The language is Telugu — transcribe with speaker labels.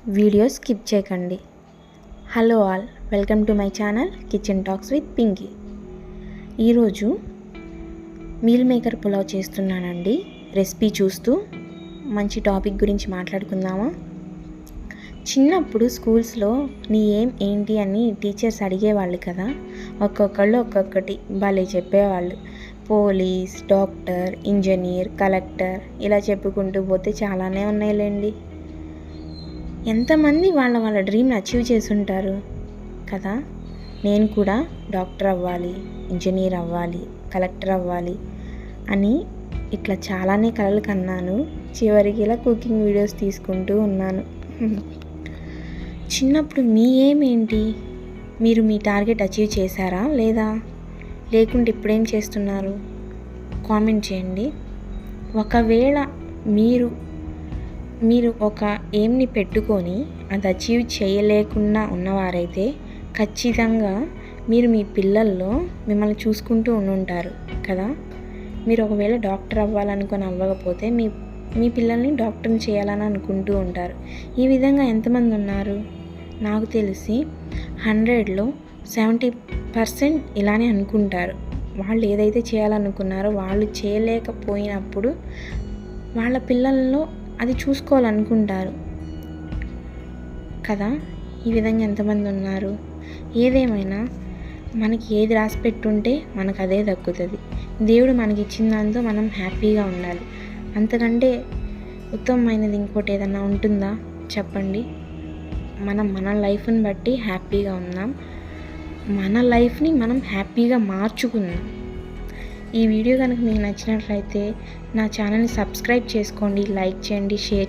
Speaker 1: వీడియో స్కిప్ చేయకండి. Hello all, welcome to my channel kitchen talks with Pinky. ఈరోజు మీల్ మేకర్ పులావ్ చేస్తున్నానండి. రెసిపీ చూస్తూ మంచి టాపిక్ గురించి మాట్లాడుకుందామా? చిన్నప్పుడు స్కూల్స్లో నీ ఏంటి అని టీచర్స్ అడిగేవాళ్ళు కదా. ఒక్కొక్కళ్ళు ఒక్కొక్కటి భలే చెప్పేవాళ్ళు. పోలీస్, డాక్టర్, ఇంజనీర్, కలెక్టర్ ఇలా చెప్పుకుంటూ పోతే చాలానే ఉన్నాయిలేండి. ఎంతమంది వాళ్ళ డ్రీమ్ని అచీవ్ చేసి ఉంటారు కదా. నేను కూడా డాక్టర్ అవ్వాలి, ఇంజనీర్ అవ్వాలి, కలెక్టర్ అవ్వాలి అని ఇట్లా చాలానే కలలు కన్నాను. చివరికి ఇలా కుకింగ్ వీడియోస్ తీసుకుంటూ ఉన్నాను. చిన్నప్పుడు మీ ఏంటి? మీరు మీ టార్గెట్ అచీవ్ చేశారా లేదా? లేకుంటే ఇప్పుడేం చేస్తున్నారు? కామెంట్ చేయండి. ఒకవేళ మీరు ఒక ఎయిమ్ని పెట్టుకొని అది అచీవ్ చేయలేకుండా ఉన్నవారైతే ఖచ్చితంగా మీరు మీ పిల్లల్లో మిమ్మల్ని చూసుకుంటూ ఉండుంటారు కదా. మీరు ఒకవేళ డాక్టర్ అవ్వాలనుకొని అవ్వకపోతే మీ పిల్లల్ని డాక్టర్ని చేయాలని అనుకుంటూ ఉంటారు. ఈ విధంగా ఎంతమంది ఉన్నారు? నాకు తెలిసి 100లో 70% ఇలానే అనుకుంటారు. వాళ్ళు ఏదైతే చేయాలనుకున్నారో వాళ్ళు చేయలేకపోయినప్పుడు వాళ్ళ పిల్లల్లో అది చూసుకోవాలనుకుంటారు కదా. ఈ విధంగా ఎంతమంది ఉన్నారు? ఏదేమైనా మనకి ఏది రాసి పెట్టుంటే మనకు అదే దక్కుతుంది. దేవుడు మనకి ఇచ్చిన దాంతో మనం హ్యాపీగా ఉండాలి. అంతకంటే ఉత్తమమైనది ఇంకోటి ఏదన్నా ఉంటుందా చెప్పండి? మన లైఫ్ని బట్టి హ్యాపీగా ఉందాం. మన లైఫ్ని మనం హ్యాపీగా మార్చుకుందాం. ఈ వీడియో కనుక మీకు నచ్చినట్లయితే నా ఛానల్ని సబ్స్క్రైబ్ చేసుకోండి, లైక్ చేయండి, షేర్